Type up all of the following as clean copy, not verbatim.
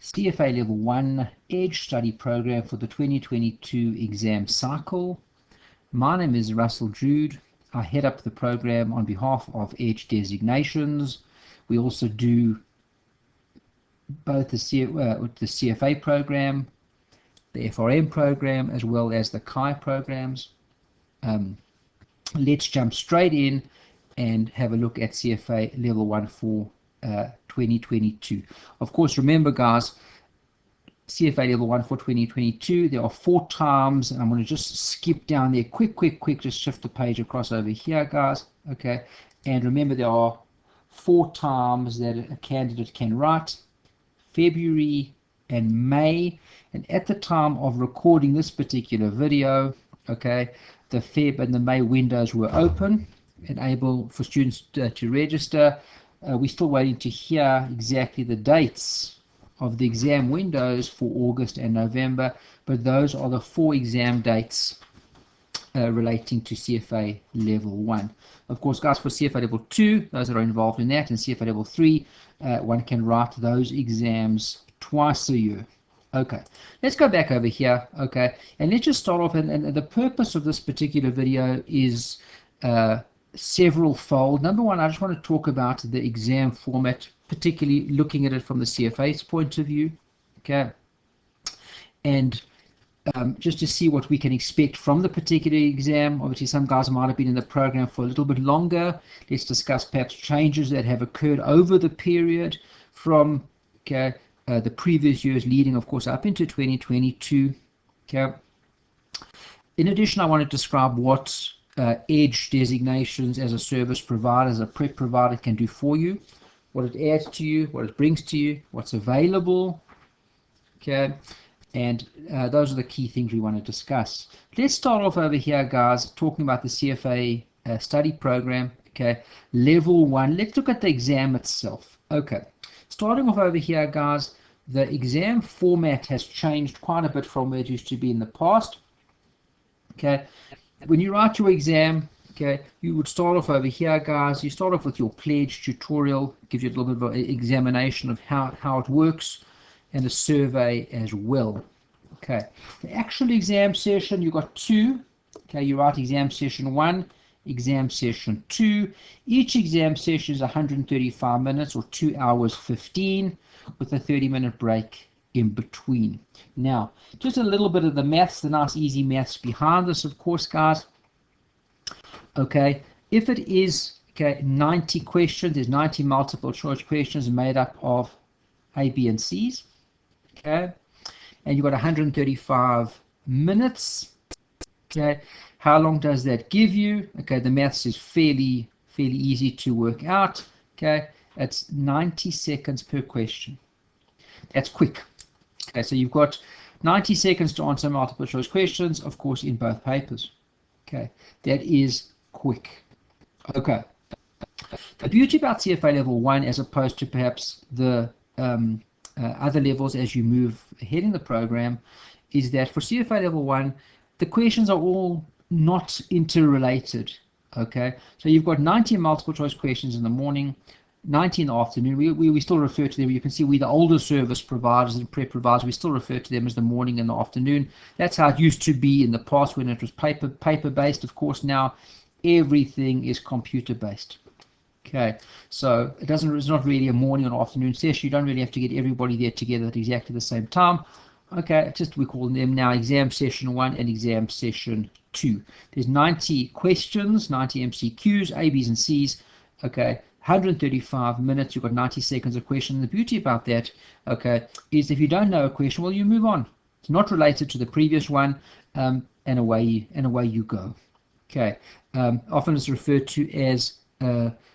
CFA Level 1 Edge Study Program for the 2022 exam cycle. My name is Russell Jude. I head up the program on behalf of Edge Designations. We also do both the CFA program, the FRM program, as well as the CHI programs. Let's jump straight in and have a look at CFA Level 1 for 2022. Of course, remember guys, CFA Level 1 for 2022, there are 4 times, and I'm going to just skip down there quick, just shift the page across over here guys, okay? And remember, there are 4 times that a candidate can write: February and May. And at the time of recording this particular video, okay, the Feb and the May windows were open and able for students to register. We're still waiting to hear exactly the dates of the exam windows for August and November, but those are the 4 exam dates relating to CFA Level 1. Of course, guys, for CFA Level 2, those that are involved in that, and CFA Level 3, one can write those exams twice a year. Okay, let's go back over here, okay, and let's just start off, and the purpose of this particular video is several fold. Number one, I just want to talk about the exam format, particularly looking at it from the CFA's point of view, okay, and just to see what we can expect from the particular exam. Obviously, some guys might have been in the program for a little bit longer. Let's discuss perhaps changes that have occurred over the period from the previous years leading, of course, up into 2022. Okay. In addition, I want to describe what Edge Designations as a service provider, as a prep provider, can do for you, what it adds to you, what it brings to you, what's available, okay, and those are the key things we want to discuss. Let's start off over here, guys, talking about the CFA study program, okay, Level 1. Let's look at the exam itself. Okay, starting off over here, guys, the exam format has changed quite a bit from where it used to be in the past, okay. When you write your exam, okay, you would start off over here, guys. You start off with your pledge tutorial, gives you a little bit of an examination of how it works, and a survey as well. Okay, the actual exam session, you've got 2. Okay, you write exam session 1, exam session 2. Each exam session is 135 minutes or 2 hours 15 with a 30-minute break in between. Now, just a little bit of the maths, the nice easy maths behind this, of course, guys. Okay, if it is 90 questions, there's 90 multiple choice questions made up of A, B, and C's. Okay, and you've got 135 minutes. Okay, how long does that give you? Okay, the maths is fairly easy to work out. Okay, it's 90 seconds per question. That's quick. Okay, so you've got 90 seconds to answer multiple choice questions, of course, in both papers. Okay, that is quick. Okay, the beauty about CFA Level 1, as opposed to perhaps the other levels as you move ahead in the program, is that for CFA Level 1, the questions are all not interrelated. Okay, so you've got 90 multiple choice questions in the morning, 90 in the afternoon. We still refer to them. You can see we the older service providers and prep providers, we still refer to them as the morning and the afternoon. That's how it used to be in the past when it was paper based. Of course, now everything is computer based. Okay, so it's not really a morning or afternoon session. You don't really have to get everybody there together at exactly the same time. Okay, we call them now exam session 1 and exam session 2. There's 90 questions, 90 MCQs, A, B's, and C's. Okay, 135 minutes, you've got 90 seconds of question. And the beauty about that, okay, is if you don't know a question, well, you move on. It's not related to the previous one, and away you go. Okay, often it's referred to as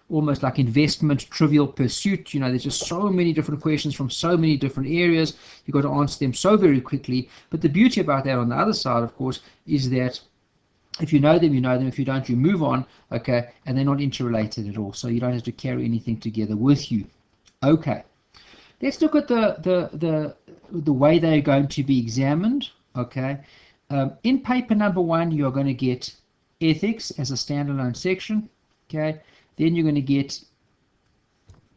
almost like investment trivial pursuit. You know, there's just so many different questions from so many different areas. You've got to answer them so very quickly. But the beauty about that on the other side, of course, is that if you know them, you know them. If you don't, you move on, okay? And they're not interrelated at all, so you don't have to carry anything together with you. Okay, let's look at the way they're going to be examined, okay? In paper number 1, you're going to get ethics as a standalone section, okay? Then you're going to get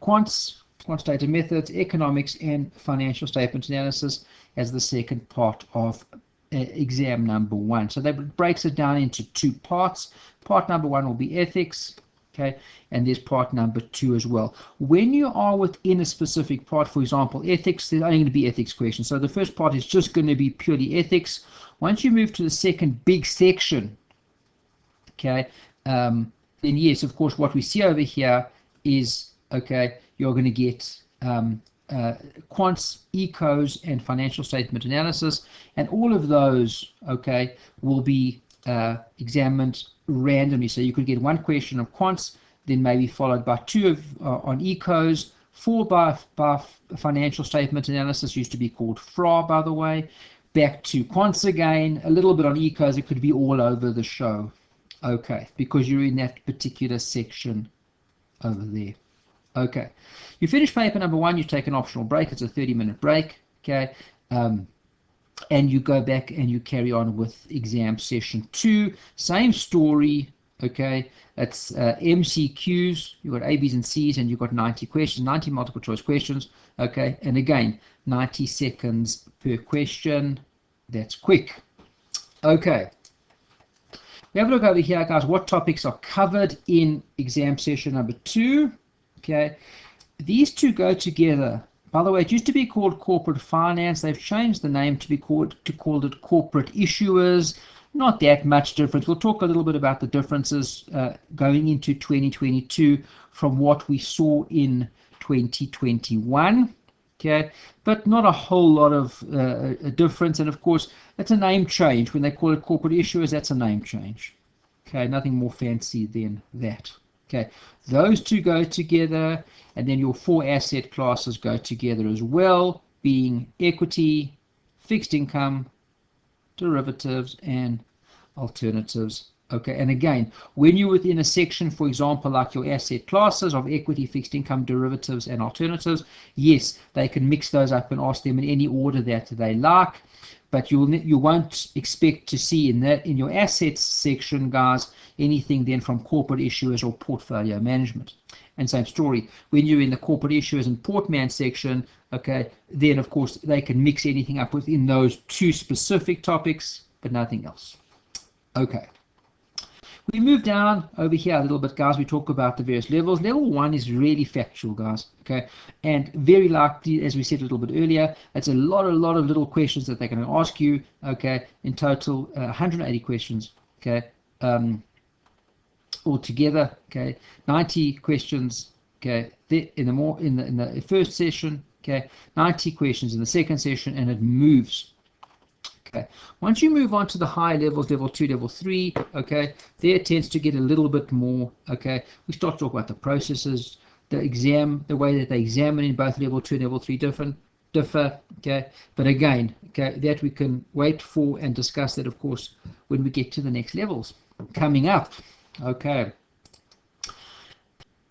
quants, quantitative methods, economics, and financial statement analysis as the second part of exam number 1. So that breaks it down into 2 parts. Part number 1 will be ethics, okay, and there's part number 2 as well. When you are within a specific part, for example, ethics, there's only going to be ethics questions. So the first part is just going to be purely ethics. Once you move to the second big section, okay, then yes, of course, what we see over here is, okay, you're going to get quants, ecos, and financial statement analysis, and all of those, okay, will be examined randomly. So you could get 1 question of quants, then maybe followed by 2 on ecos, 4 by financial statement analysis, used to be called FRA, by the way, back to quants again, a little bit on ecos. It could be all over the show, okay, because you're in that particular section over there. Okay, you finish paper number 1, you take an optional break. It's a 30-minute break, okay, and you go back and you carry on with exam session 2. Same story, okay. It's MCQs. You've got A, B's, and C's, and you've got 90 questions, 90 multiple choice questions, okay, and again, 90 seconds per question. That's quick. Okay. We have a look over here, guys, what topics are covered in exam session number 2. Okay, these 2 go together. By the way, it used to be called corporate finance. They've changed the name to call it corporate issuers. Not that much difference. We'll talk a little bit about the differences going into 2022 from what we saw in 2021. Okay, but not a whole lot of a difference. And of course, it's a name change. When they call it corporate issuers, that's a name change. Okay, nothing more fancy than that. Okay, those 2 go together, and then your 4 asset classes go together as well, being equity, fixed income, derivatives, and alternatives. Okay, and again, when you're within a section, for example, like your asset classes of equity, fixed income, derivatives, and alternatives, yes, they can mix those up and ask them in any order that they like. But you won't expect to see in your assets section, guys, anything then from corporate issuers or portfolio management. And same story, when you're in the corporate issuers and portman section, okay, then of course they can mix anything up within those 2 specific topics, but nothing else. Okay. We move down over here a little bit, guys. We talk about the various levels. Level 1 is really factual, guys. Okay, and very likely, as we said a little bit earlier, it's a lot of little questions that they're going to ask you. Okay, in total, 180 questions. Okay, altogether. Okay, 90 questions. Okay, in the first session. Okay, 90 questions in the second session, and it moves. Okay, once you move on to the higher levels, level 2, level 3, okay, there it tends to get a little bit more, okay, we start to talk about the processes, the way that they examine in both level 2 and level 3 differ, okay, but again, okay, that we can wait for and discuss that, of course, when we get to the next levels coming up. Okay,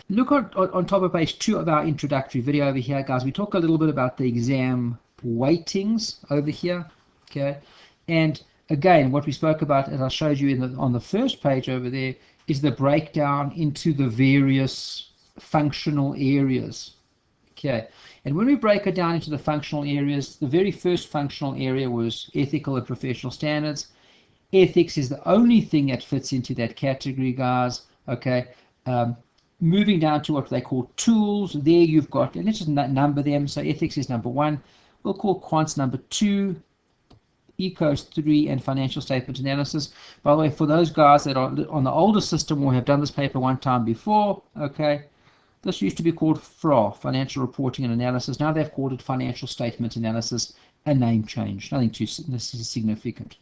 look on top of page 2 of our introductory video over here, guys. We talk a little bit about the exam weightings over here. Okay, and again, what we spoke about, as I showed you on the first page over there, is the breakdown into the various functional areas. Okay, and when we break it down into the functional areas, the very first functional area was ethical and professional standards. Ethics is the only thing that fits into that category, guys. Okay, moving down to what they call tools, there you've got, and let's just number them. So ethics is number 1. We'll call quants number 2. Ecos 3, and financial statement analysis. By the way, for those guys that are on the older system or have done this paper one time before, okay, this used to be called FRA, financial reporting and analysis. Now they've called it financial statement analysis, a name change, nothing too significant.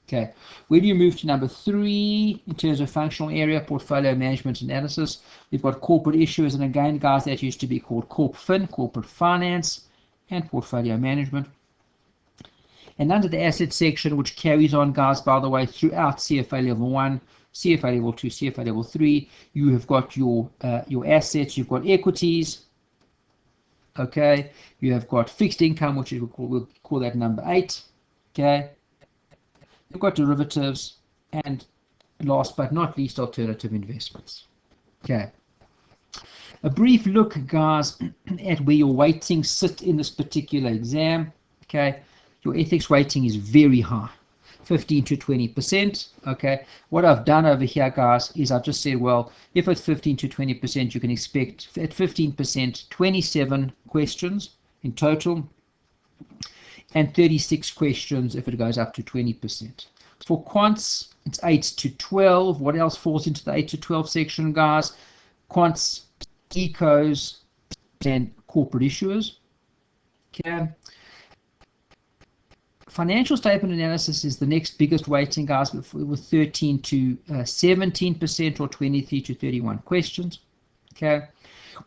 Okay, when you move to number 3, in terms of functional area, portfolio management analysis, we've got corporate issues, and again, guys, that used to be called CorpFin, corporate finance, and portfolio management. And under the asset section, which carries on, guys, by the way, throughout CFA level 1, CFA level 2, CFA level 3, you have got your assets, you've got equities, okay, you have got fixed income, which we'll call that number 8, okay, you've got derivatives, and last but not least, alternative investments. Okay. A brief look, guys, at where your weightings sit in this particular exam. Okay, your ethics weighting is very high, 15 to 20%. Okay, what I've done over here, guys, is I've just said, well, if it's 15 to 20%, you can expect at 15%, 27 questions in total, and 36 questions if it goes up to 20%. For quants, it's 8 to 12. What else falls into the 8 to 12 section, guys? Quants, ecos, and corporate issuers. Okay. Financial statement analysis is the next biggest weighting, guys, with 13 to 17% or 23 to 31 questions. Okay.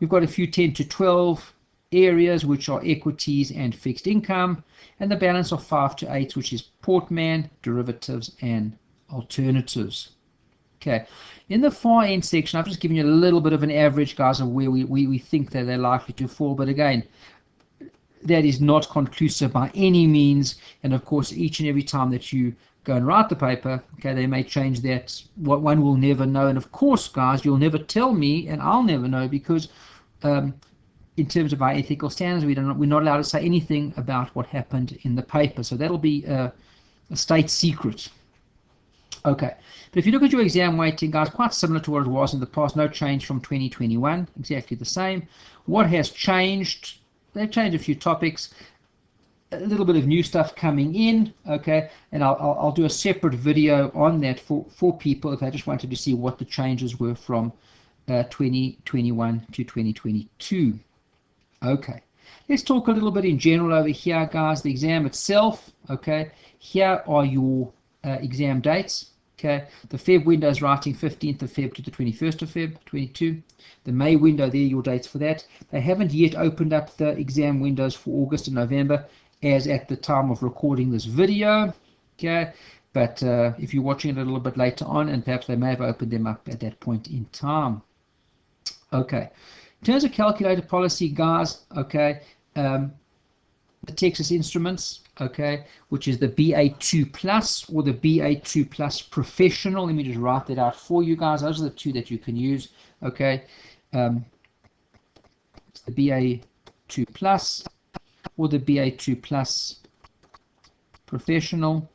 We've got a few 10 to 12 areas, which are equities and fixed income, and the balance of 5 to 8, which is portman, derivatives, and alternatives. Okay, in the far end section, I've just given you a little bit of an average, guys, of where we think that they're likely to fall, but again, that is not conclusive by any means, and of course, each and every time that you go and write the paper, okay, they may change that. What one will never know, and of course, guys, you'll never tell me, and I'll never know, because in terms of our ethical standards, we're not allowed to say anything about what happened in the paper. So that'll be a state secret. Okay, but if you look at your exam weighting, guys, quite similar to what it was in the past. No change from 2021, exactly the same. What has changed? They've changed a few topics. A little bit of new stuff coming in, okay, and I'll do a separate video on that for people if they just wanted to see what the changes were from 2021 to 2022. Okay, let's talk a little bit in general over here, guys. The exam itself, okay, here are your exam dates. Okay, the Feb window is writing 15th of Feb to the 21st of Feb 22. The May window, there are your dates for that. They haven't yet opened up the exam windows for August and November as at the time of recording this video. Okay, but if you're watching it a little bit later on, and perhaps they may have opened them up at that point in time. Okay, in terms of calculator policy, guys, okay, the Texas Instruments, okay, which is the BA2 Plus or the BA2 Plus Professional. Let me just write that out for you guys. Those are the two that you can use, okay. It's the BA2 Plus or the BA2 Plus Professional.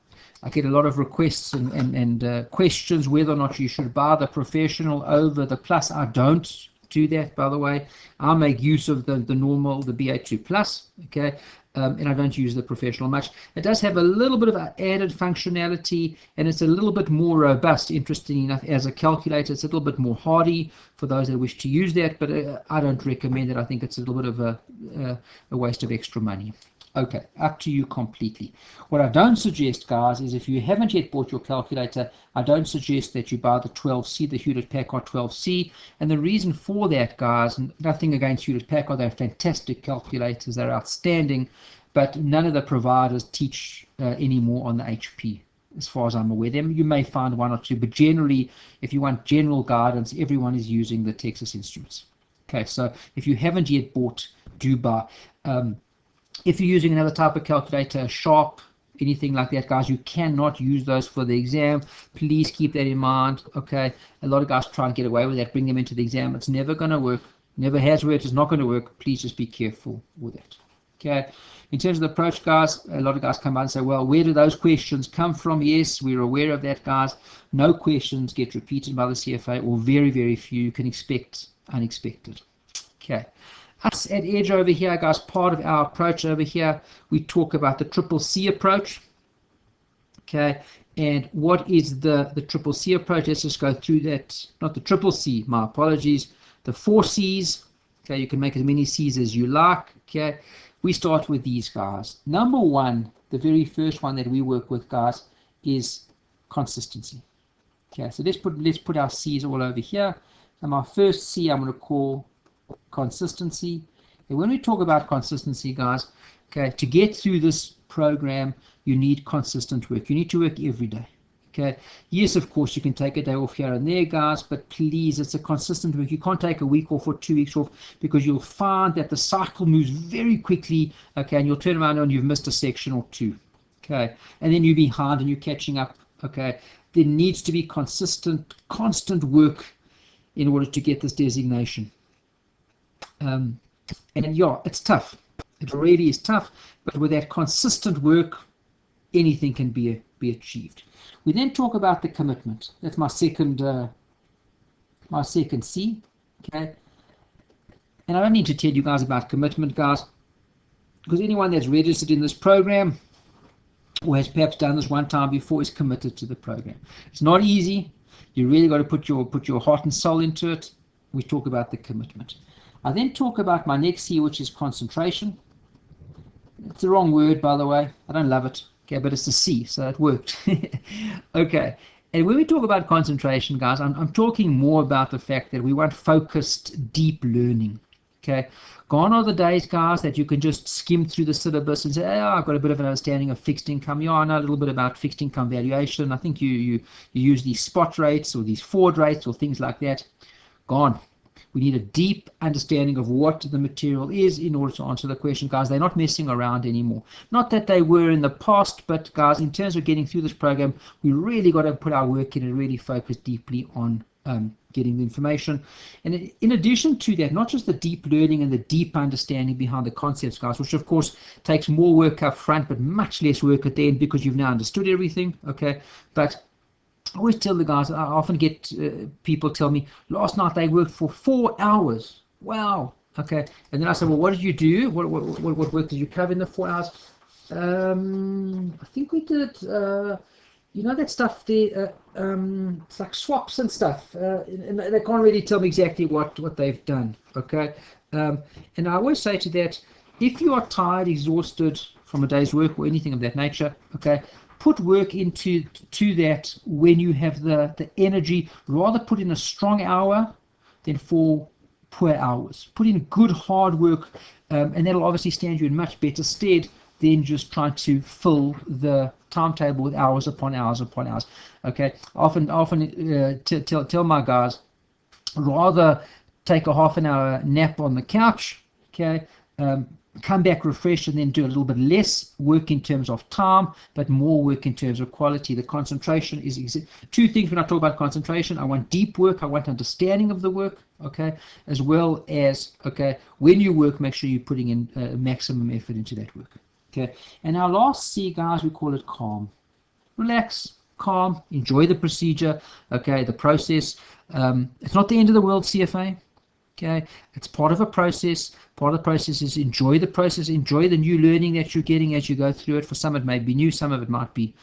I get a lot of requests and questions whether or not you should buy the Professional over the Plus. I don't do that, by the way. I make use of the normal, the BA2 Plus, okay, and I don't use the Professional much. It does have a little bit of added functionality, and it's a little bit more robust, interesting enough, as a calculator. It's a little bit more hardy for those that wish to use that, but I don't recommend it. I think it's a little bit of a waste of extra money. Okay, up to you completely. What I don't suggest, guys, is if you haven't yet bought your calculator, I don't suggest that you buy the 12C, the Hewlett-Packard 12C. And the reason for that, guys, nothing against Hewlett-Packard, they're fantastic calculators, they're outstanding, but none of the providers teach anymore on the HP, as far as I'm aware. You may find one or two, but generally, if you want general guidance, everyone is using the Texas Instruments. Okay, so if you haven't yet bought, do buy. If you're using another type of calculator, Sharp, anything like that, guys, you cannot use those for the exam. Please keep that in mind, okay? A lot of guys try and get away with that, bring them into the exam. It's never going to work. Never has worked. It's not going to work. Please just be careful with it, okay? In terms of the approach, guys, a lot of guys come out and say, well, where do those questions come from? Yes, we're aware of that, guys. No questions get repeated by the CFA, or very, very few. You can expect unexpected, okay? Us at Edge over here, guys, part of our approach over here, we talk about the triple C approach. Okay, and what is the triple C approach? Let's just go through that. Not the triple C, my apologies. The 4 C's. Okay, you can make as many C's as you like. Okay, we start with these, guys. Number one, the very first one that we work with, guys, is consistency. Okay, so let's put our C's all over here. And my first C I'm going to call consistency. And when we talk about consistency, guys, okay, to get through this program, you need consistent work. You need to work every day. Okay, yes, of course, you can take a day off here and there, guys, but please, it's a consistent work. You can't take a week off or 2 weeks off, because you'll find that the cycle moves very quickly, okay, and you'll turn around and you've missed a section or two, okay, and then you're behind and you're catching up, okay. There needs to be constant work in order to get this designation. And yeah, it's tough. It really is tough. But with that consistent work, anything can be achieved. We then talk about the commitment. That's my second C. Okay. And I don't need to tell you guys about commitment, guys, because anyone that's registered in this program or has perhaps done this one time before is committed to the program. It's not easy. You really got to put your heart and soul into it. We talk about the commitment. I then talk about my next C, which is concentration. It's the wrong word, by the way. I don't love it. Okay, but it's a C, so it worked. Okay. And when we talk about concentration, guys, I'm talking more about the fact that we want focused, deep learning. Okay, gone are the days, guys, that you can just skim through the syllabus and say, oh, I've got a bit of an understanding of fixed income. Yeah, I know a little bit about fixed income valuation. I think you use these spot rates or these forward rates or things like that. Gone. We need a deep understanding of what the material is in order to answer the question, guys. They're not messing around anymore. Not that they were in the past, but guys, in terms of getting through this program, we really got to put our work in and really focus deeply on getting the information. And in addition to that, not just the deep learning and the deep understanding behind the concepts, guys, which of course takes more work up front, but much less work at the end because you've now understood everything, okay? But I always tell the guys, I often get people tell me, last night they worked for 4 hours. Wow. Okay. And then I say, well, what did you do? What work did you cover in the 4 hours? I think we did, you know, that stuff there, it's like swaps and stuff. And they can't really tell me exactly what they've done. Okay. And I always say to that, if you are tired, exhausted from a day's work or anything of that nature, okay, put work into that when you have the energy. Rather put in a strong hour than 4 poor hours. Put in good hard work, and that'll obviously stand you in much better stead than just trying to fill the timetable with hours upon hours upon hours. Okay, often tell my guys, rather take a half an hour nap on the couch. Okay. Come back refreshed and then do a little bit less work in terms of time, but more work in terms of quality. The concentration is two things when I talk about concentration. I want deep work, I want understanding of the work, okay, as well as, okay, when you work, make sure you're putting in maximum effort into that work, okay. And our last C, guys, we call it calm. Relax, calm, enjoy the procedure, okay, the process. It's not the end of the world, CFA. Okay, it's part of a process. Part of the process is enjoy the process, enjoy the new learning that you're getting as you go through it. For some it may be new, some of it might be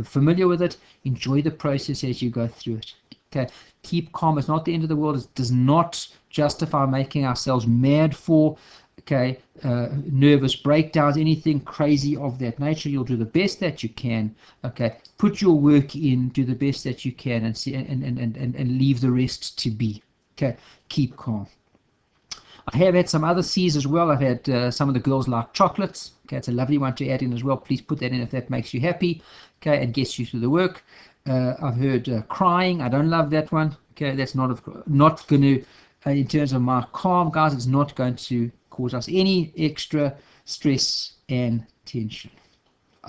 familiar with it. Enjoy the process as you go through it. Okay, keep calm. It's not the end of the world. It does not justify making ourselves mad for, okay, nervous breakdowns, anything crazy of that nature. You'll do the best that you can. Okay, put your work in, do the best that you can, and see and leave the rest to be. Okay, keep calm. I have had some other C's as well. I've had some of the girls like chocolates. Okay, it's a lovely one to add in as well. Please put that in if that makes you happy. Okay, and gets you through the work. I've heard crying. I don't love that one. Okay, that's not going to, in terms of my calm, guys, it's not going to cause us any extra stress and tension.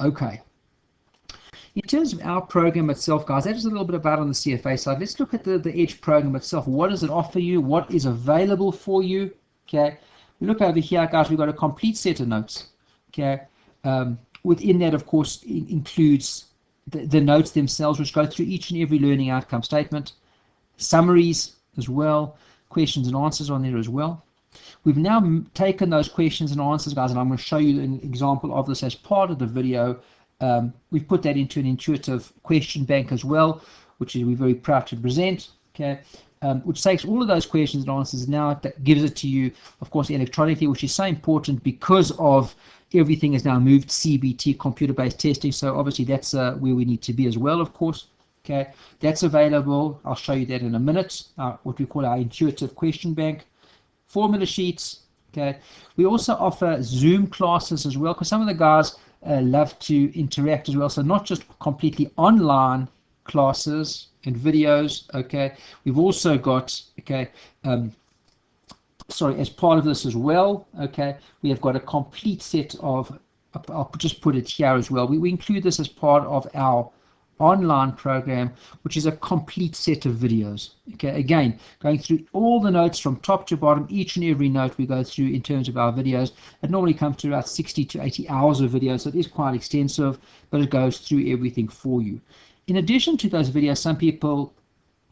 Okay. In terms of our program itself, guys, that is a little bit about on the CFA side. Let's look at the EDGE program itself. What does it offer you? What is available for you? Okay, we look over here, guys. We've got a complete set of notes. Okay, within that, of course, includes the notes themselves, which go through each and every learning outcome statement, summaries as well, questions and answers on there as well. We've now taken those questions and answers, guys, and I'm going to show you an example of this as part of the video. We've put that into an intuitive question bank as well, which we're very proud to present, okay, which takes all of those questions and answers now, that gives it to you, of course, electronically, which is so important because of everything is now moved CBT, computer-based testing, so obviously that's where we need to be as well, of course. Okay, that's available. I'll show you that in a minute, what we call our intuitive question bank. Formula sheets, okay. We also offer Zoom classes as well, because some of the guys love to interact as well, so not just completely online classes and videos, okay. We've also got, okay, as part of this as well, okay, we have got a complete set of, I'll just put it here as well, we include this as part of our online program, which is a complete set of videos. Okay, again, going through all the notes from top to bottom, each and every note we go through in terms of our videos. It normally comes to about 60 to 80 hours of video, so it is quite extensive, but it goes through everything for you. In addition to those videos, some people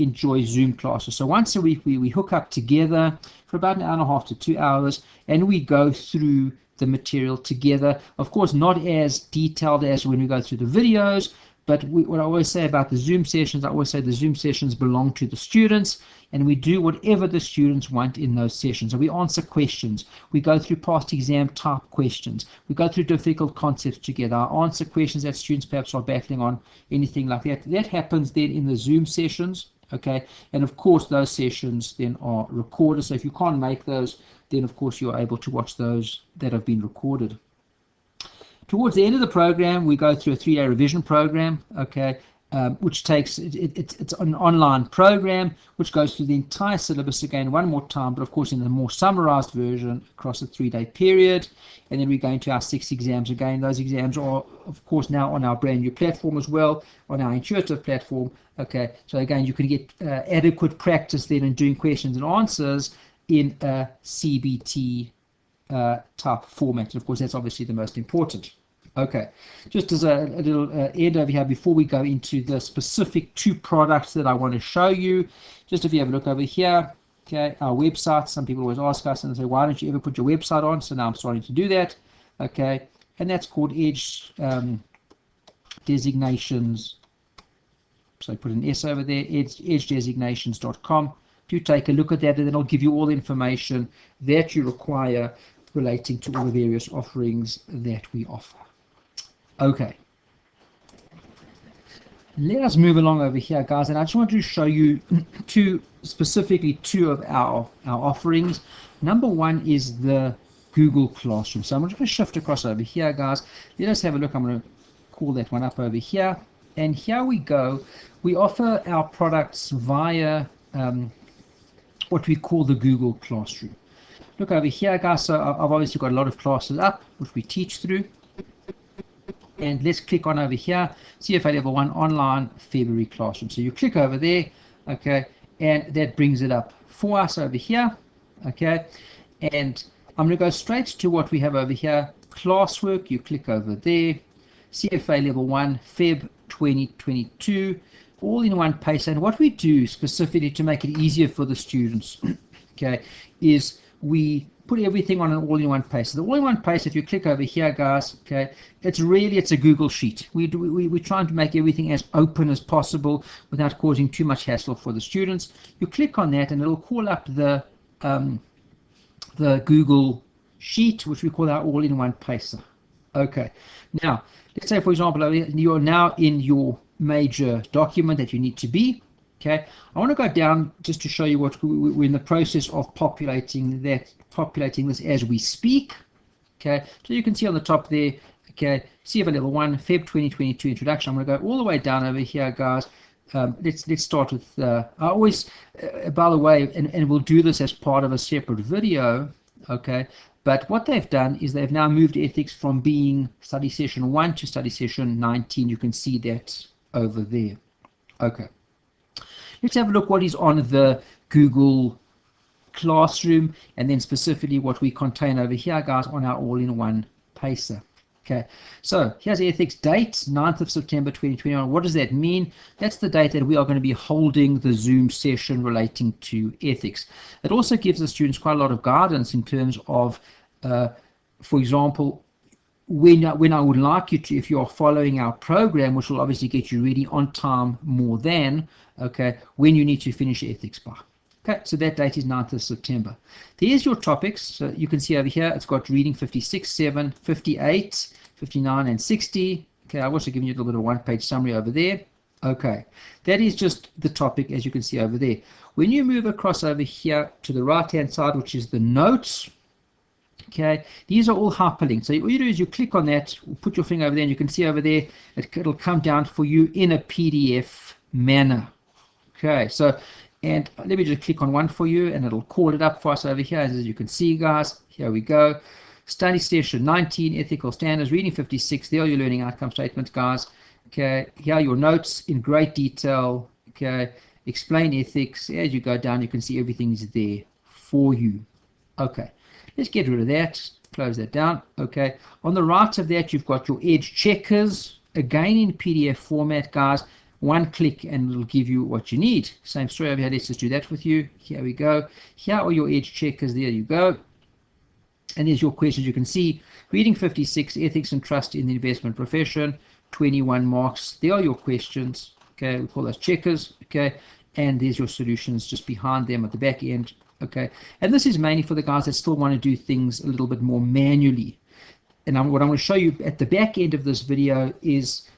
enjoy Zoom classes. So once a week we hook up together for about an hour and a half to 2 hours, and we go through the material together. Of course, not as detailed as when we go through the videos, but what I always say about the Zoom sessions, I always say the Zoom sessions belong to the students, and we do whatever the students want in those sessions. So we answer questions, we go through past exam type questions, we go through difficult concepts together, I answer questions that students perhaps are battling on, anything like that. That happens then in the Zoom sessions. Okay, and of course those sessions then are recorded, so if you can't make those, then of course you're able to watch those that have been recorded. Towards the end of the program, we go through a 3-day revision program, okay, which takes, it's an online program which goes through the entire syllabus again one more time, but of course in a more summarized version across a 3-day period. And then we go into our 6 exams again. Those exams are of course now on our brand new platform as well, on our intuitive platform. Okay, so again you can get adequate practice then in doing questions and answers in a CBT type format. Of course that's obviously the most important. Okay, just as a little end over here before we go into the specific 2 products that I want to show you, just if you have a look over here, okay, our website. Some people always ask us and say, why don't you ever put your website on? So now I'm starting to do that. Okay, and that's called Edge Designations. So I put an S over there, edgedesignations.com. Do take a look at that, and then I'll give you all the information that you require relating to all the various offerings that we offer. Okay, let us move along over here, guys, and I just want to show you specifically two of our offerings. Number one is the Google Classroom. So I'm just going to shift across over here, guys. Let us have a look. I'm going to call that one up over here, and here we go. We offer our products via what we call the Google Classroom. Look over here, guys. So I've obviously got a lot of classes up which we teach through. And let's click on over here, CFA Level 1 Online February Classroom. So you click over there, okay, and that brings it up for us over here, okay. And I'm going to go straight to what we have over here, classwork. You click over there, CFA Level 1 Feb 2022, all in one place. And what we do specifically to make it easier for the students, okay, is we put everything on an all-in-one place. So the all-in-one place, if you click over here, guys, okay, it's a Google Sheet. We're trying to make everything as open as possible without causing too much hassle for the students. You click on that and it'll call up the Google Sheet, which we call our all-in-one placer. Okay, now let's say, for example, you're now in your major document that you need to be. Okay, I want to go down just to show you what we're in the process of populating this as we speak. Okay, so you can see on the top there, okay, CFA Level 1 Feb 2022 introduction. I'm going to go all the way down over here, guys. Let's start with I always by the way, and we'll do this as part of a separate video, okay, but what they've done is they've now moved ethics from being study session 1 to study session 19. You can see that over there. Okay, let's have a look what is on the Google Classroom, and then specifically what we contain over here, guys, on our all-in-one pacer. Okay, so here's the ethics date, 9th of September 2021. What does that mean? That's the date that we are going to be holding the Zoom session relating to ethics. It also gives the students quite a lot of guidance in terms of, for example, when I would like you to, if you are following our program, which will obviously get you ready on time more than, okay, when you need to finish ethics by. Okay, so that date is 9th of September. There's your topics. So you can see over here, it's got reading 56, 7, 58, 59, and 60. Okay, I've also given you a little bit of a one-page summary over there. Okay, that is just the topic, as you can see over there. When you move across over here to the right-hand side, which is the notes, okay, these are all hyperlinked. So all you do is you click on that, put your finger over there, and you can see over there, it'll come down for you in a PDF manner. Okay, so, and let me just click on one for you, and it'll call it up for us over here. As you can see, guys, here we go. Study session 19, ethical standards, reading 56. There are your learning outcome statements, guys. Okay, here are your notes in great detail. Okay, explain ethics. As you go down, you can see everything's there for you. Okay, let's get rid of that. Close that down. Okay, on the right of that, you've got your edge checkers. Again in PDF format, guys. One click and it'll give you what you need. Same story over here. Let's just do that with you. Here we go. Here are your edge checkers. There you go. And there's your questions. You can see reading 56, ethics and trust in the investment profession, 21 marks. There are your questions. Okay, we call those checkers. Okay, and there's your solutions just behind them at the back end. Okay, and this is mainly for the guys that still want to do things a little bit more manually. And what I'm going to show you at the back end of this video is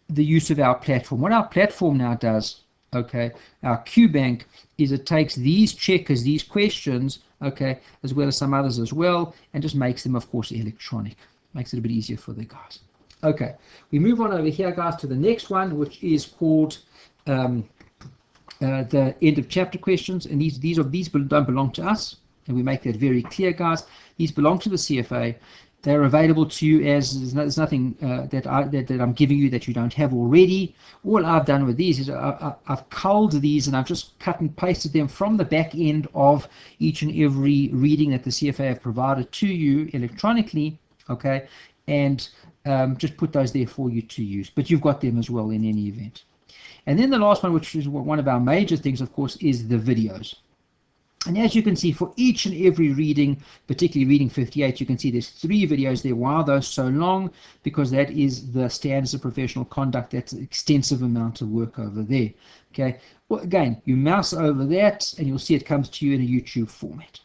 the use of our platform. What our platform now does, okay, our QBank, is it takes these checkers, these questions, okay, as well as some others as well, and just makes them, of course, electronic. Makes it a bit easier for the guys. Okay, we move on over here, guys, to the next one, which is called the end of chapter questions, and these don't belong to us, and we make that very clear, guys. These belong to the CFA. They're available to you as there's nothing that I'm giving you that you don't have already. All I've done with these is I've culled these and I've just cut and pasted them from the back end of each and every reading that the CFA have provided to you electronically, okay, and just put those there for you to use. But you've got them as well in any event. And then the last one, which is one of our major things, of course, is the videos. And as you can see, for each and every reading, particularly reading 58, you can see there's 3 videos there. Why are those so long? Because that is the standards of professional conduct. That's an extensive amount of work over there. Okay. Well, again, you mouse over that, and you'll see it comes to you in a YouTube format.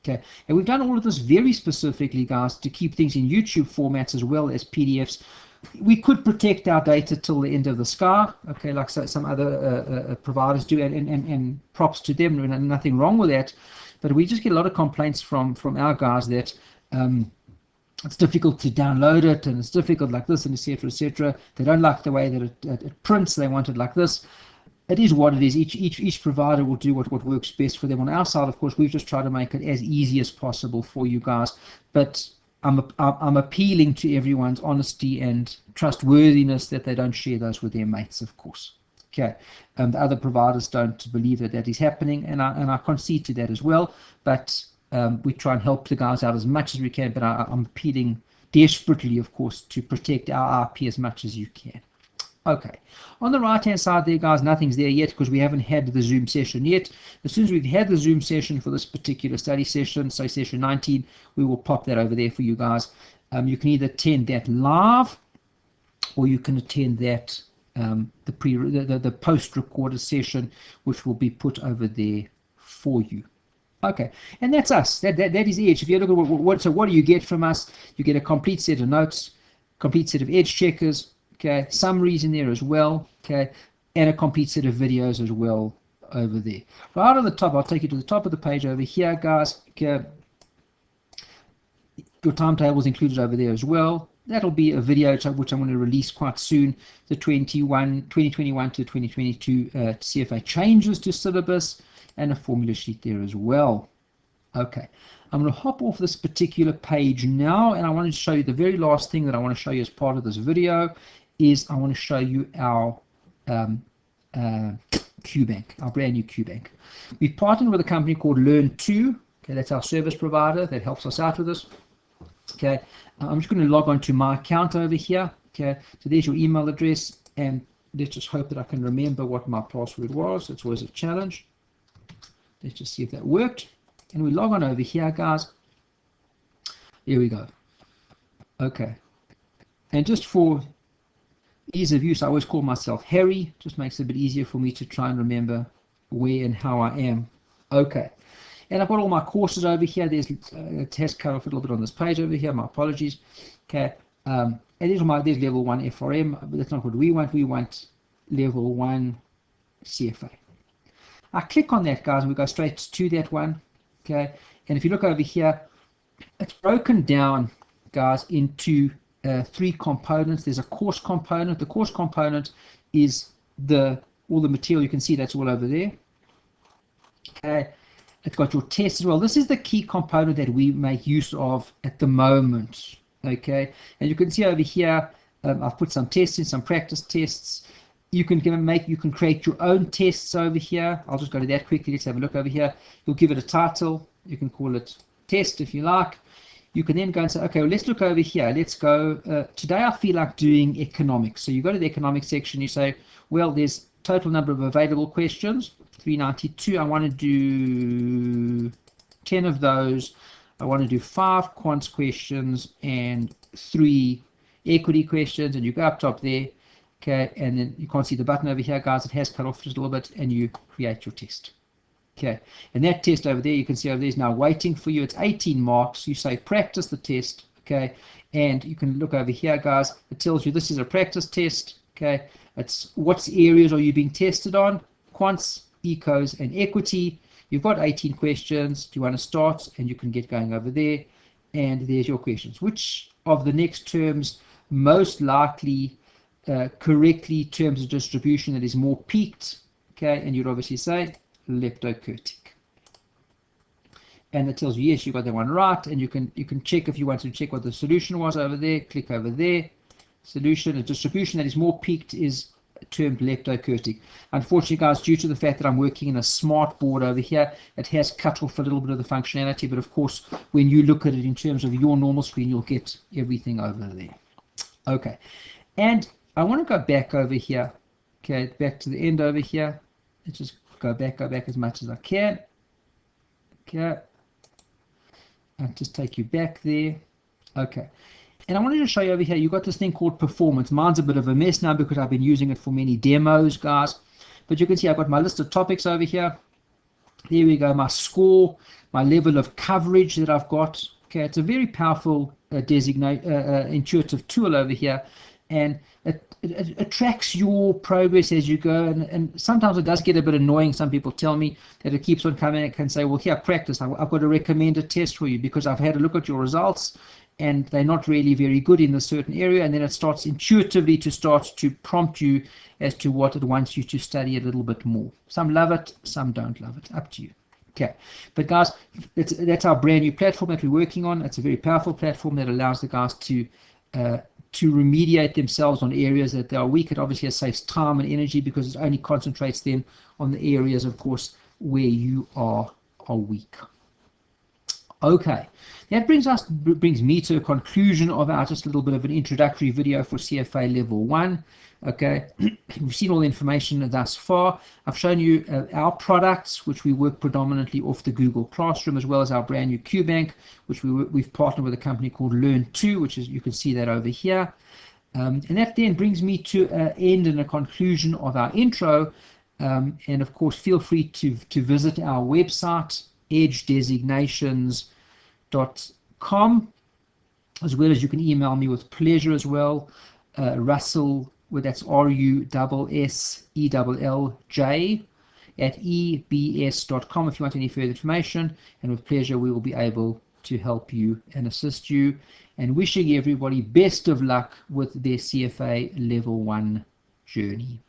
Okay. And we've done all of this very specifically, guys, to keep things in YouTube formats as well as PDFs. We could protect our data till the end of the sky, okay, like some other providers do, and props to them, and nothing wrong with that. But we just get a lot of complaints from our guys that it's difficult to download it, and it's difficult like this, and etc., etc. They don't like the way that it prints. They want it like this. It is what it is. Each provider will do what works best for them. On our side, of course, we've just tried to make it as easy as possible for you guys. But I'm appealing to everyone's honesty and trustworthiness that they don't share those with their mates, of course. Okay, the other providers don't believe that is happening, and I concede to that as well. But we try and help the guys out as much as we can. But I'm appealing desperately, of course, to protect our IP as much as you can. Okay, on the right hand side there, guys, nothing's there yet because we haven't had the Zoom session yet. As soon as we've had the Zoom session for this particular study session, say session 19, we will pop that over there for you guys. You can either attend that live, or you can attend that the post recorded session, which will be put over there for you. Okay, and that's us. That is Edge. If you look at what do you get from us? You get a complete set of notes, complete set of Edge checkers. Okay, summaries in there as well, okay, and a complete set of videos as well over there. Right on the top, I'll take you to the top of the page over here, guys. Okay, your timetable is included over there as well. That'll be a video which I'm going to release quite soon, the 2021 to 2022 CFA changes to syllabus, and a formula sheet there as well. Okay, I'm going to hop off this particular page now, and I want to show you the very last thing that I want to show you as part of this video is I want to show you our QBank, our brand new QBank. We've partnered with a company called Learn2. Okay, that's our service provider that helps us out with this. Okay, I'm just going to log on to my account over here. Okay, so there's your email address, and let's just hope that I can remember what my password was. It's always a challenge. Let's just see if that worked. And we log on over here, guys. Here we go. Okay, and just for ease of use, I always call myself Harry. Just makes it a bit easier for me to try and remember where and how I am. Okay, and I've got all my courses over here. There's a test cut off a little bit on this page over here. My apologies. Okay, and there's level 1 FRM, but that's not what we want. We want level 1 CFA. I click on that, guys, and we go straight to that one. Okay, and if you look over here, it's broken down, guys, into 3 components. There's a course component. The course component is all the material. You can see that's all over there. Okay, it's got your test as well. This is the key component that we make use of at the moment. Okay, and you can see over here I've put some tests in, some practice tests. You can create your own tests over here. I'll just go to that quickly. Let's have a look over here. You'll give it a title. You can call it test if you like. You can then go and say, okay, well, let's look over here. Let's go, today I feel like doing economics. So you go to the economics section, you say, well, there's total number of available questions, 392. I want to do 10 of those. I want to do 5 quants questions and 3 equity questions, and you go up top there, okay, and then you can't see the button over here, guys. It has cut off just a little bit, and you create your test. Okay, and that test over there, you can see over there is now waiting for you. It's 18 marks. You say practice the test, okay, and you can look over here, guys. It tells you this is a practice test, okay. It's what areas are you being tested on? Quants, ecos, and equity. You've got 18 questions. Do you want to start? And you can get going over there, and there's your questions. Which of the next terms most likely correctly terms of distribution that is more peaked, okay, and you'd obviously say leptokurtic, and it tells you yes, you got that one right, and you can check if you want to check what the solution was over there. Click over there, solution. A distribution that is more peaked is termed leptokurtic. Unfortunately, guys, due to the fact that I'm working in a smart board over here, it has cut off a little bit of the functionality, but of course when you look at it in terms of your normal screen, you'll get everything over there. Okay, and I want to go back over here, okay, back to the end over here. Let's just go back as much as I can. Okay, I'll just take you back there. Okay, and I wanted to show you over here, you've got this thing called performance. Mine's a bit of a mess now because I've been using it for many demos, guys, but you can see I've got my list of topics over here. There we go, my score, my level of coverage that I've got. Okay, it's a very powerful intuitive tool over here, and it tracks your progress as you go, and sometimes it does get a bit annoying. Some people tell me that it keeps on coming and can say, well, here, practice, I've got a recommended test for you because I've had a look at your results and they're not really very good in a certain area, and then it starts intuitively to prompt you as to what it wants you to study a little bit more. Some love it, some don't love it, up to you. Okay, but guys, that's our brand new platform that we're working on. It's a very powerful platform that allows the guys to remediate themselves on areas that they are weak. It obviously saves time and energy because it only concentrates them on the areas, of course, where you are weak. Okay, that brings me to a conclusion of our just a little bit of an introductory video for CFA Level 1. Okay, we've seen all the information thus far. I've shown you our products, which we work predominantly off the Google Classroom, as well as our brand new QBank, which we've partnered with a company called Learn2, which is, you can see that over here. And that then brings me to an end and a conclusion of our intro. And of course, feel free to visit our website, edgedesignations.com, as well as you can email me with pleasure as well, Russell, well, that's RUSSELLJ @ebs.com if you want any further information, and with pleasure we will be able to help you and assist you, and wishing everybody best of luck with their CFA Level 1 journey.